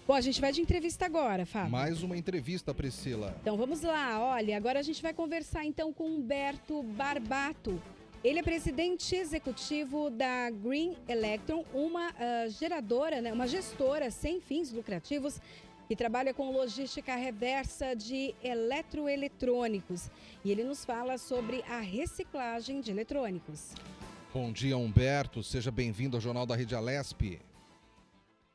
Bom, a gente vai de entrevista agora, Fábio. Mais uma entrevista, Priscila. Então vamos lá, olha, agora a gente vai conversar então com Humberto Barbato. Ele é presidente executivo da Green Electron, uma geradora, né, uma gestora sem fins lucrativos que trabalha com logística reversa de eletroeletrônicos. E ele nos fala sobre a reciclagem de eletrônicos. Bom dia, Humberto. Seja bem-vindo ao Jornal da Rede Alesp.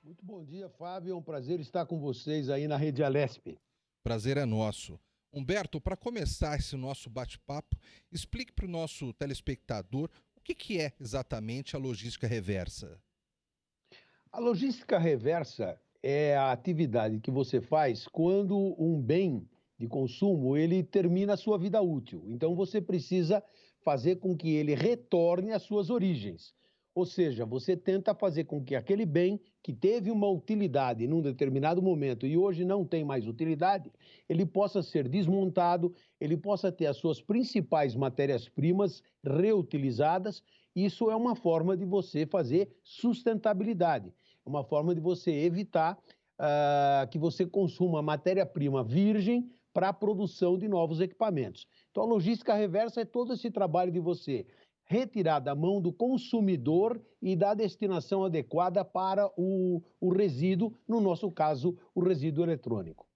Muito bom dia, Fábio. É um prazer estar com vocês aí na Rede Alesp. Prazer é nosso. Humberto, para começar esse nosso bate-papo, explique para o nosso telespectador o que é exatamente a logística reversa. A logística reversa é a atividade que você faz quando um bem de consumo ele termina a sua vida útil. Então você precisa fazer com que ele retorne às suas origens. Ou seja, você tenta fazer com que aquele bem que teve uma utilidade num determinado momento e hoje não tem mais utilidade, ele possa ser desmontado, ele possa ter as suas principais matérias-primas reutilizadas. Isso é uma forma de você fazer sustentabilidade, é uma forma de você evitar que você consuma matéria-prima virgem para a produção de novos equipamentos. Então, a logística reversa é todo esse trabalho de você retirar da mão do consumidor e dar a destinação adequada para o resíduo, no nosso caso, o resíduo eletrônico.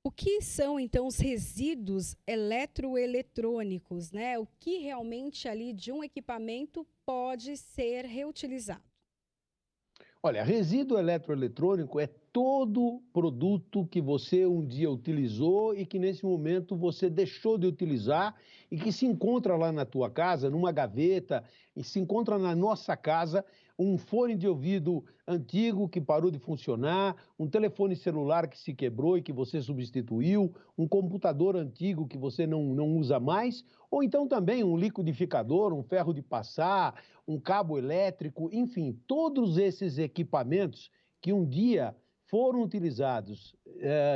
O que são, então, os resíduos eletroeletrônicos, né? O que realmente ali de um equipamento pode ser reutilizado? Olha, resíduo eletroeletrônico é todo produto que você um dia utilizou e que nesse momento você deixou de utilizar e que se encontra lá na tua casa, numa gaveta, e se encontra na nossa casa, um fone de ouvido antigo que parou de funcionar, um telefone celular que se quebrou e que você substituiu, um computador antigo que você não usa mais, ou então também um liquidificador, um ferro de passar, um cabo elétrico, enfim, todos esses equipamentos que um dia foram utilizados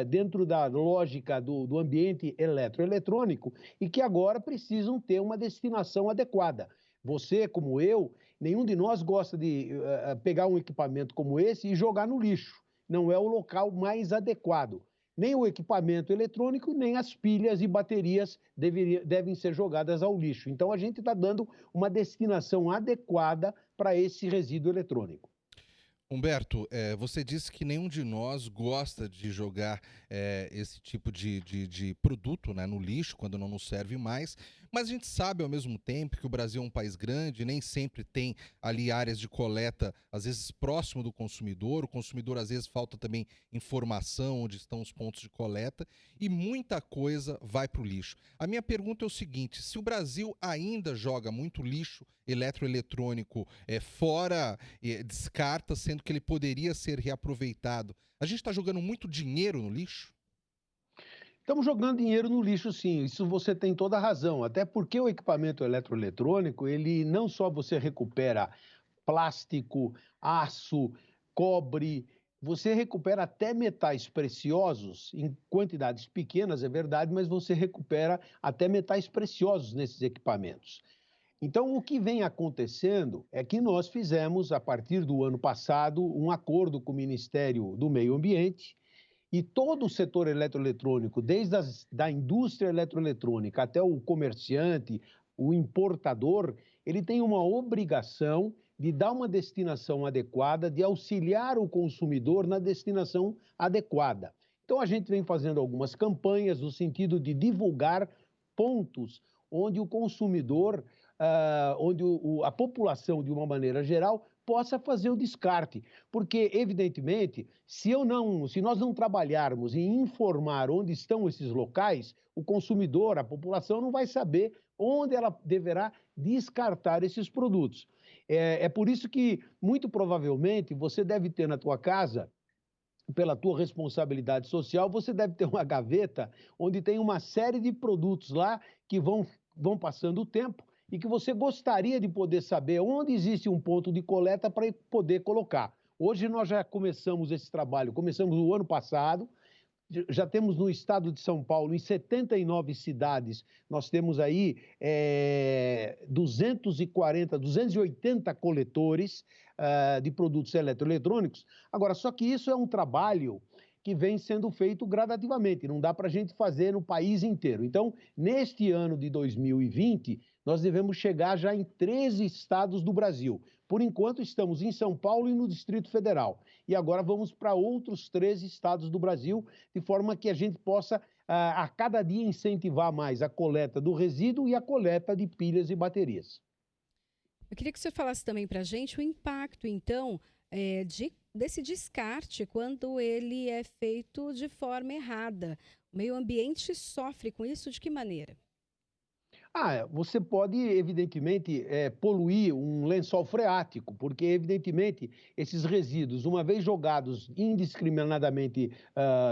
dentro da lógica do ambiente eletroeletrônico e que agora precisam ter uma destinação adequada. Você, como eu, nenhum de nós gosta de pegar um equipamento como esse e jogar no lixo. Não é o local mais adequado. Nem o equipamento eletrônico, nem as pilhas e baterias devem ser jogadas ao lixo. Então, a gente está dando uma destinação adequada para esse resíduo eletrônico. Humberto, você disse que nenhum de nós gosta de jogar esse tipo de produto, né, no lixo, quando não nos serve mais, mas a gente sabe ao mesmo tempo que o Brasil é um país grande, nem sempre tem ali áreas de coleta, às vezes próximo do consumidor, o consumidor às vezes falta também informação onde estão os pontos de coleta e muita coisa vai para o lixo. A minha pergunta é o seguinte, se o Brasil ainda joga muito lixo eletroeletrônico fora, descarta, sendo que ele poderia ser reaproveitado, a gente está jogando muito dinheiro no lixo? Estamos jogando dinheiro no lixo, sim. Isso você tem toda a razão. Até porque o equipamento eletroeletrônico, ele não só você recupera plástico, aço, cobre, você recupera até metais preciosos, em quantidades pequenas, é verdade, mas você recupera até metais preciosos nesses equipamentos. Então, o que vem acontecendo é que nós fizemos, a partir do ano passado, um acordo com o Ministério do Meio Ambiente e todo o setor eletroeletrônico, desde da indústria eletroeletrônica até o comerciante, o importador, ele tem uma obrigação de dar uma destinação adequada, de auxiliar o consumidor na destinação adequada. Então, a gente vem fazendo algumas campanhas no sentido de divulgar pontos onde o consumidor, onde a população, de uma maneira geral, possa fazer o descarte. Porque, evidentemente, se nós não trabalharmos em informar onde estão esses locais, o consumidor, a população, não vai saber onde ela deverá descartar esses produtos. É por isso que, muito provavelmente, você deve ter na tua casa, pela tua responsabilidade social, você deve ter uma gaveta onde tem uma série de produtos lá que vão passando o tempo e que você gostaria de poder saber onde existe um ponto de coleta para poder colocar. Hoje nós já começamos esse trabalho, começamos o ano passado, já temos no estado de São Paulo, em 79 cidades, nós temos aí 280 coletores de produtos eletroeletrônicos. Agora, só que isso é um trabalho que vem sendo feito gradativamente, não dá para a gente fazer no país inteiro. Então, neste ano de 2020, nós devemos chegar já em 13 estados do Brasil. Por enquanto, estamos em São Paulo e no Distrito Federal. E agora vamos para outros 13 estados do Brasil, de forma que a gente possa, a cada dia, incentivar mais a coleta do resíduo e a coleta de pilhas e baterias. Eu queria que você falasse também para a gente o impacto, então, desse descarte quando ele é feito de forma errada. O meio ambiente sofre com isso de que maneira? Você pode, evidentemente, poluir um lençol freático, porque, evidentemente, esses resíduos, uma vez jogados indiscriminadamente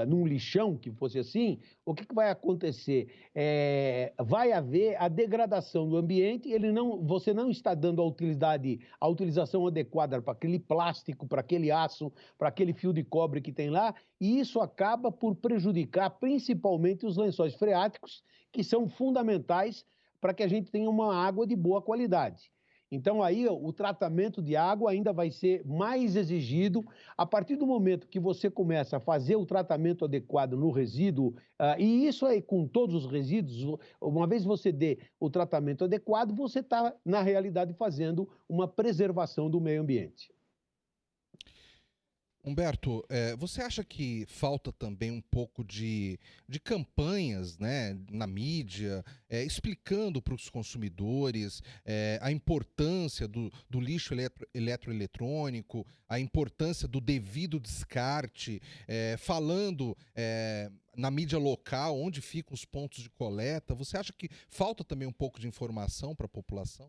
num lixão, que fosse assim, o que vai acontecer? Vai haver a degradação do ambiente, você não está dando a utilização adequada para aquele plástico, para aquele aço, para aquele fio de cobre que tem lá, e isso acaba por prejudicar principalmente os lençóis freáticos, que são fundamentais para que a gente tenha uma água de boa qualidade. Então, aí, o tratamento de água ainda vai ser mais exigido. A partir do momento que você começa a fazer o tratamento adequado no resíduo, e isso aí com todos os resíduos, uma vez você dê o tratamento adequado, você está, na realidade, fazendo uma preservação do meio ambiente. Humberto, você acha que falta também um pouco de campanhas, né, na mídia, explicando para os consumidores a importância do lixo eletroeletrônico, a importância do devido descarte, falando na mídia local onde ficam os pontos de coleta? Você acha que falta também um pouco de informação para a população?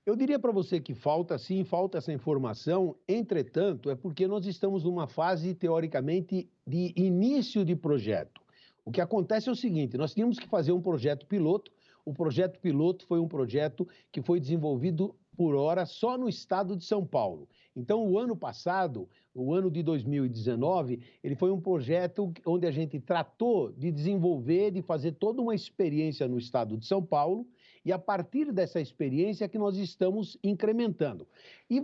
Eu diria para você que falta, sim, falta essa informação. Entretanto, é porque nós estamos numa fase, teoricamente, de início de projeto. O que acontece é o seguinte: nós tínhamos que fazer um projeto piloto. O projeto piloto foi um projeto que foi desenvolvido por hora só no estado de São Paulo. Então, o ano passado, o ano de 2019, ele foi um projeto onde a gente tratou de desenvolver, de fazer toda uma experiência no estado de São Paulo, e a partir dessa experiência é que nós estamos incrementando. E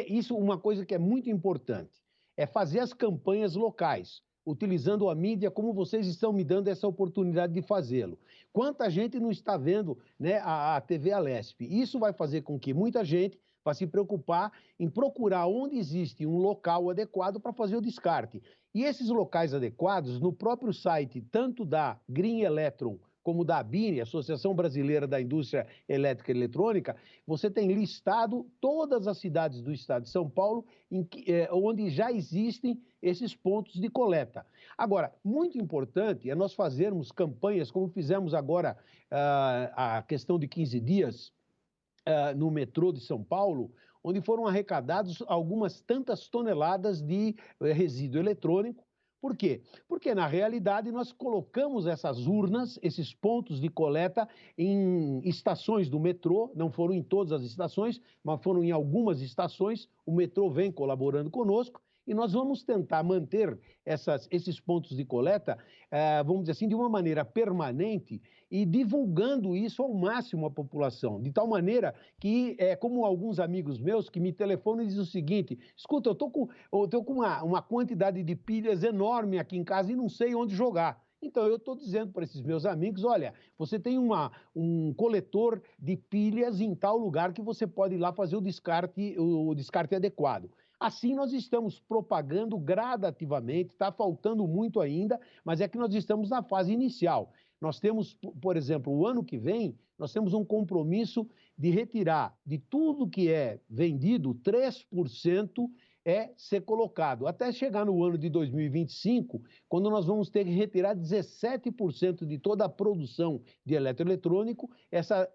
isso, uma coisa que é muito importante, é fazer as campanhas locais, utilizando a mídia como vocês estão me dando essa oportunidade de fazê-lo. Quanta gente não está vendo, né, a TV Alesp? Isso vai fazer com que muita gente vá se preocupar em procurar onde existe um local adequado para fazer o descarte. E esses locais adequados, no próprio site, tanto da Green Electron como da ABINE, Associação Brasileira da Indústria Elétrica e Eletrônica, você tem listado todas as cidades do estado de São Paulo onde já existem esses pontos de coleta. Agora, muito importante é nós fazermos campanhas, como fizemos agora a questão de 15 dias no metrô de São Paulo, onde foram arrecadados algumas tantas toneladas de resíduo eletrônico. Por quê? Porque, na realidade, nós colocamos essas urnas, esses pontos de coleta, em estações do metrô. Não foram em todas as estações, mas foram em algumas estações. O metrô vem colaborando conosco e nós vamos tentar manter esses pontos de coleta, vamos dizer assim, de uma maneira permanente e divulgando isso ao máximo à população, de tal maneira que, como alguns amigos meus que me telefonam e dizem o seguinte: escuta, eu tô com uma quantidade de pilhas enorme aqui em casa e não sei onde jogar. Então, eu estou dizendo para esses meus amigos: olha, você tem um coletor de pilhas em tal lugar que você pode ir lá fazer o descarte adequado. Assim, nós estamos propagando gradativamente, está faltando muito ainda, mas é que nós estamos na fase inicial. Nós temos, por exemplo, o ano que vem, nós temos um compromisso de retirar de tudo que é vendido, 3% ser colocado, até chegar no ano de 2025, quando nós vamos ter que retirar 17% de toda a produção de eletroeletrônico,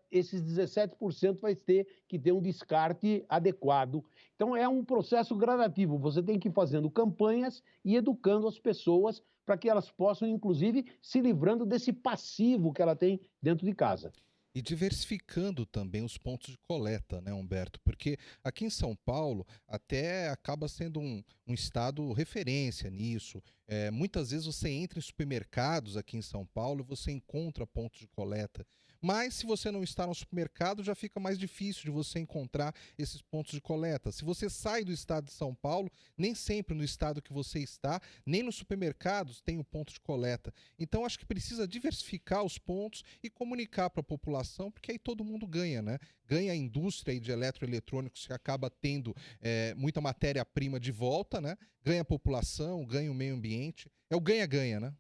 esses 17% vai ter que ter um descarte adequado. Então, é um processo gradativo, você tem que ir fazendo campanhas e educando as pessoas para que elas possam, inclusive, se livrando desse passivo que ela tem dentro de casa. E diversificando também os pontos de coleta, né, Humberto? Porque aqui em São Paulo até acaba sendo um estado referência nisso. Muitas vezes você entra em supermercados aqui em São Paulo e você encontra pontos de coleta. Mas se você não está no supermercado, já fica mais difícil de você encontrar esses pontos de coleta. Se você sai do estado de São Paulo, nem sempre no estado que você está, nem nos supermercados tem o ponto de coleta. Então, acho que precisa diversificar os pontos e comunicar para a população, porque aí todo mundo ganha, né? Ganha a indústria aí de eletroeletrônicos, que acaba tendo muita matéria-prima de volta, né? Ganha a população, ganha o meio ambiente. É o ganha-ganha, né?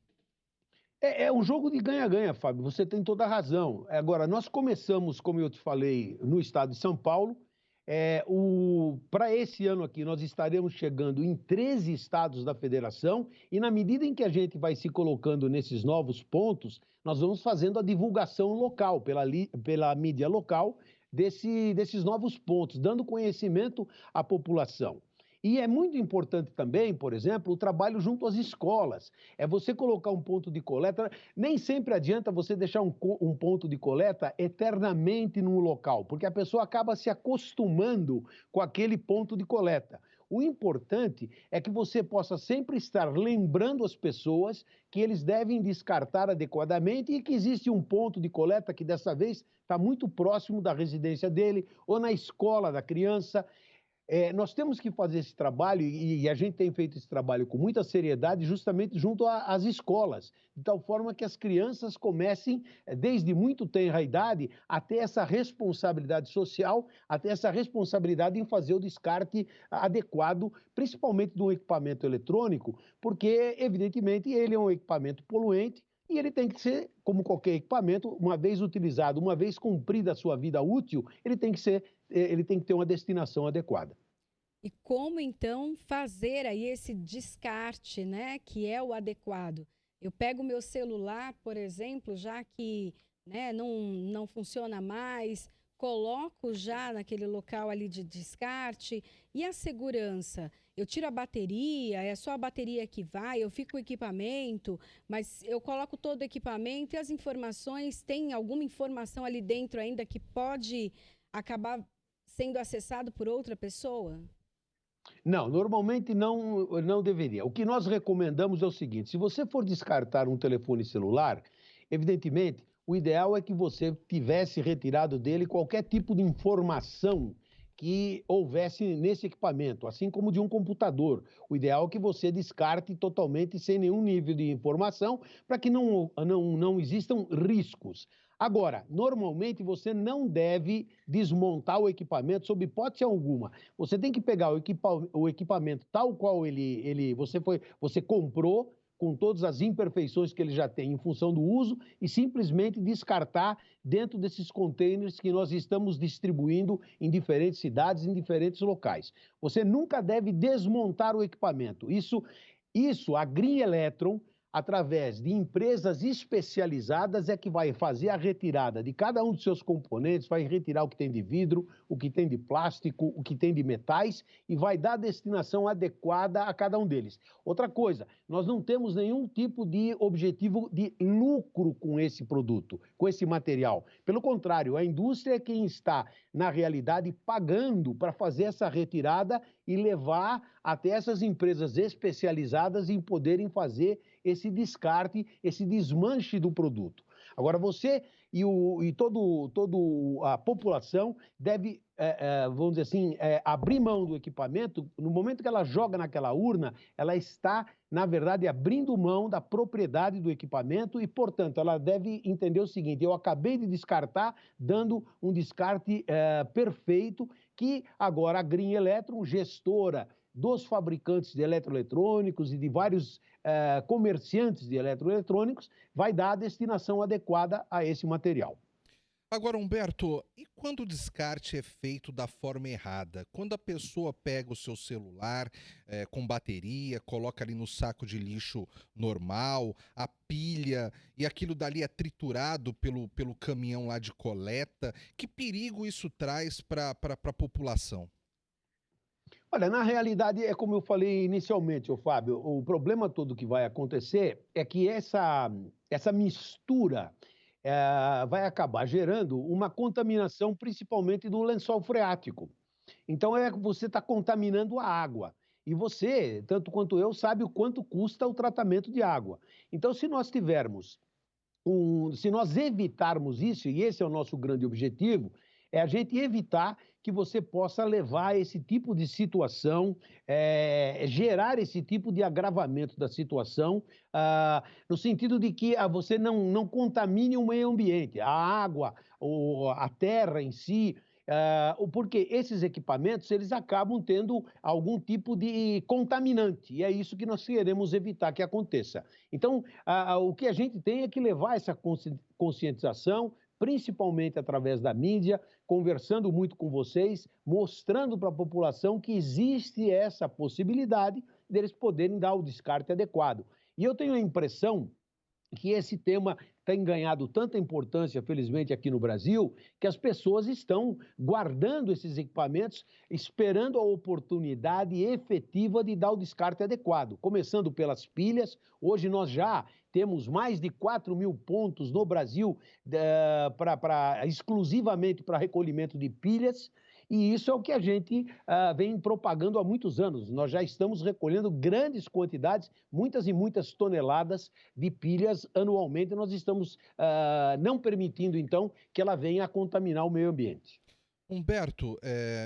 É um jogo de ganha-ganha, Fábio, você tem toda a razão. Agora, nós começamos, como eu te falei, no estado de São Paulo. Para esse ano aqui, nós estaremos chegando em 13 estados da federação, e na medida em que a gente vai se colocando nesses novos pontos, nós vamos fazendo a divulgação local, pela mídia local, desses novos pontos, dando conhecimento à população. E é muito importante também, por exemplo, o trabalho junto às escolas. É você colocar um ponto de coleta. Nem sempre adianta você deixar um ponto de coleta eternamente num local, porque a pessoa acaba se acostumando com aquele ponto de coleta. O importante é que você possa sempre estar lembrando as pessoas que eles devem descartar adequadamente e que existe um ponto de coleta que dessa vez está muito próximo da residência dele ou na escola da criança. Nós temos que fazer esse trabalho, e a gente tem feito esse trabalho com muita seriedade, justamente junto às escolas, de tal forma que as crianças comecem, desde muito tenra idade, a ter essa responsabilidade social, a ter essa responsabilidade em fazer o descarte adequado, principalmente do equipamento eletrônico, porque, evidentemente, ele é um equipamento poluente. E ele tem que ser, como qualquer equipamento, uma vez utilizado, uma vez cumprida a sua vida útil, ele tem que ter uma destinação adequada. E como então fazer aí esse descarte, né, que é o adequado? Eu pego o meu celular, por exemplo, já que, né, não funciona mais, coloco já naquele local ali de descarte. E a segurança? Eu tiro a bateria, é só a bateria que vai, eu fico com o equipamento, mas eu coloco todo o equipamento e as informações, tem alguma informação ali dentro ainda que pode acabar sendo acessado por outra pessoa? Não, normalmente não deveria. O que nós recomendamos é o seguinte: se você for descartar um telefone celular, evidentemente, o ideal é que você tivesse retirado dele qualquer tipo de informação que houvesse nesse equipamento, assim como de um computador. O ideal é que você descarte totalmente sem nenhum nível de informação, para que não existam riscos. Agora, normalmente você não deve desmontar o equipamento sob hipótese alguma. Você tem que pegar o equipamento tal qual você comprou, com todas as imperfeições que ele já tem em função do uso, e simplesmente descartar dentro desses containers que nós estamos distribuindo em diferentes cidades, em diferentes locais. Você nunca deve desmontar o equipamento. Isso a Green Electron, através de empresas especializadas, é que vai fazer a retirada de cada um dos seus componentes, vai retirar o que tem de vidro, o que tem de plástico, o que tem de metais, e vai dar a destinação adequada a cada um deles. Outra coisa, nós não temos nenhum tipo de objetivo de lucro com esse produto, com esse material. Pelo contrário, a indústria é quem está, na realidade, pagando para fazer essa retirada e levar até essas empresas especializadas em poderem fazer esse descarte, esse desmanche do produto. Agora, você e toda a população deve, vamos dizer assim, abrir mão do equipamento. No momento que ela joga naquela urna, ela está, na verdade, abrindo mão da propriedade do equipamento e, portanto, ela deve entender o seguinte: eu acabei de descartar, dando um descarte perfeito, que agora a Green Electron, gestora dos fabricantes de eletroeletrônicos e de vários comerciantes de eletroeletrônicos, vai dar a destinação adequada a esse material. Agora, Humberto, e quando o descarte é feito da forma errada? Quando a pessoa pega o seu celular com bateria, coloca ali no saco de lixo normal, a pilha, e aquilo dali é triturado pelo caminhão lá de coleta, que perigo isso traz para a população? Olha, na realidade, é como eu falei inicialmente, Fábio, o problema todo que vai acontecer é que essa mistura vai acabar gerando uma contaminação, principalmente do lençol freático. Então, você está contaminando a água. E você, tanto quanto eu, sabe o quanto custa o tratamento de água. Então, se nós evitarmos isso, e esse é o nosso grande objetivo, é a gente evitar que você possa levar esse tipo de situação, gerar esse tipo de agravamento da situação, no sentido de que você não contamine o meio ambiente, a água, a terra em si, porque esses equipamentos eles acabam tendo algum tipo de contaminante, e é isso que nós queremos evitar que aconteça. Então, o que a gente tem é que levar essa conscientização, principalmente através da mídia, conversando muito com vocês, mostrando para a população que existe essa possibilidade deles poderem dar o descarte adequado. E eu tenho a impressão que esse tema tem ganhado tanta importância, felizmente, aqui no Brasil, que as pessoas estão guardando esses equipamentos, esperando a oportunidade efetiva de dar o descarte adequado. Começando pelas pilhas, hoje nós já temos mais de 4.000 pontos no Brasil exclusivamente para recolhimento de pilhas, e isso é o que a gente vem propagando há muitos anos. Nós já estamos recolhendo grandes quantidades, muitas e muitas toneladas de pilhas anualmente. Nós estamos não permitindo, então, que ela venha a contaminar o meio ambiente. Humberto,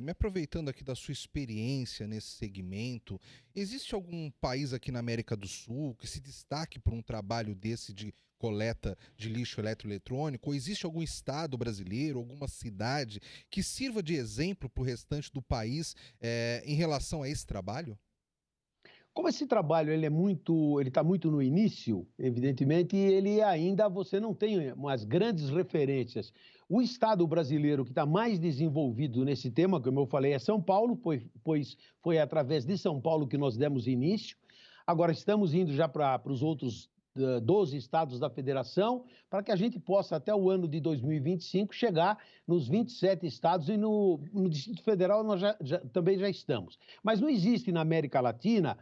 me aproveitando aqui da sua experiência nesse segmento, existe algum país aqui na América do Sul que se destaque por um trabalho desse de coleta de lixo eletroeletrônico? Ou existe algum estado brasileiro, alguma cidade que sirva de exemplo para o restante do país em relação a esse trabalho? Como esse trabalho ele está muito no início, evidentemente, você não tem umas grandes referências. O estado brasileiro que está mais desenvolvido nesse tema, como eu falei, é São Paulo, pois foi através de São Paulo que nós demos início. Agora estamos indo já para os outros 12 estados da federação, para que a gente possa, até o ano de 2025, chegar nos 27 estados, e no Distrito Federal nós também já estamos. Mas não existe na América Latina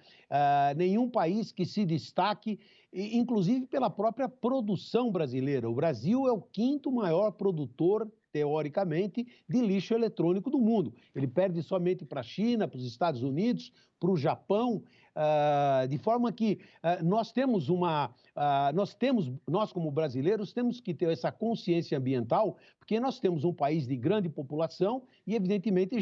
nenhum país que se destaque, inclusive pela própria produção brasileira. O Brasil é o 5º maior produtor, teoricamente, de lixo eletrônico do mundo. Ele perde somente para a China, para os Estados Unidos, para o Japão, de forma que nós como brasileiros temos que ter essa consciência ambiental, porque nós temos um país de grande população e, evidentemente,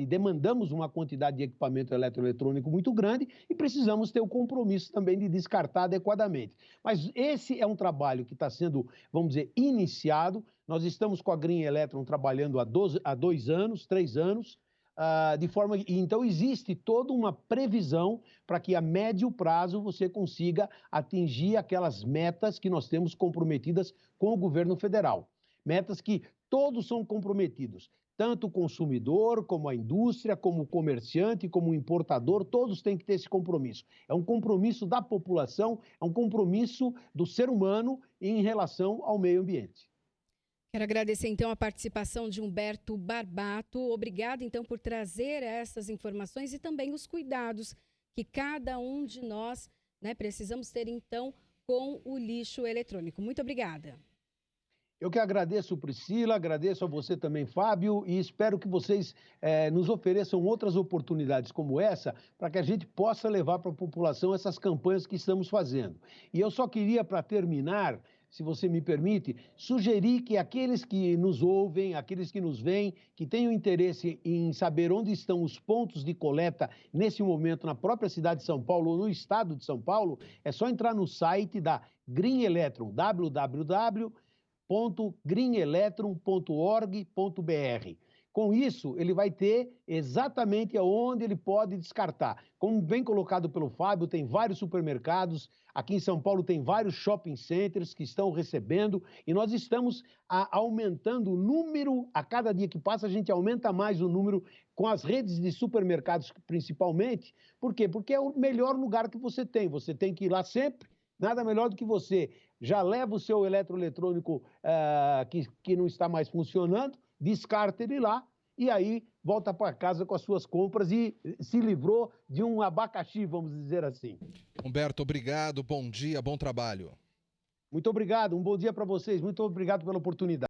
demandamos uma quantidade de equipamento eletroeletrônico muito grande e precisamos ter o compromisso também de descartar adequadamente. Mas esse é um trabalho que está sendo, vamos dizer, iniciado. Nós estamos com a Green Electron trabalhando há 2 anos, 3 anos, então existe toda uma previsão para que a médio prazo você consiga atingir aquelas metas que nós temos comprometidas com o governo federal. Metas que todos são comprometidos, tanto o consumidor, como a indústria, como o comerciante, como o importador, todos têm que ter esse compromisso. É um compromisso da população, é um compromisso do ser humano em relação ao meio ambiente. Quero agradecer, então, a participação de Humberto Barbato. Obrigado, então, por trazer essas informações e também os cuidados que cada um de nós, precisamos ter, então, com o lixo eletrônico. Muito obrigada. Eu que agradeço, Priscila, agradeço a você também, Fábio, e espero que vocês nos ofereçam outras oportunidades como essa, para que a gente possa levar para a população essas campanhas que estamos fazendo. E eu só queria, para terminar, se você me permite, sugerir que aqueles que nos ouvem, aqueles que nos veem, que tenham interesse em saber onde estão os pontos de coleta nesse momento na própria cidade de São Paulo ou no estado de São Paulo, é só entrar no site da Green Electron, www.greenelectron.org.br. Com isso, ele vai ter exatamente aonde ele pode descartar. Como bem colocado pelo Fábio, tem vários supermercados, aqui em São Paulo tem vários shopping centers que estão recebendo, e nós estamos aumentando o número, a cada dia que passa a gente aumenta mais o número com as redes de supermercados principalmente. Por quê? Porque é o melhor lugar que você tem que ir lá sempre, nada melhor do que você já leva o seu eletroeletrônico que não está mais funcionando, descarta ele lá e aí volta para casa com as suas compras e se livrou de um abacaxi, vamos dizer assim. Humberto, obrigado, bom dia, bom trabalho. Muito obrigado, um bom dia para vocês. Muito obrigado pela oportunidade.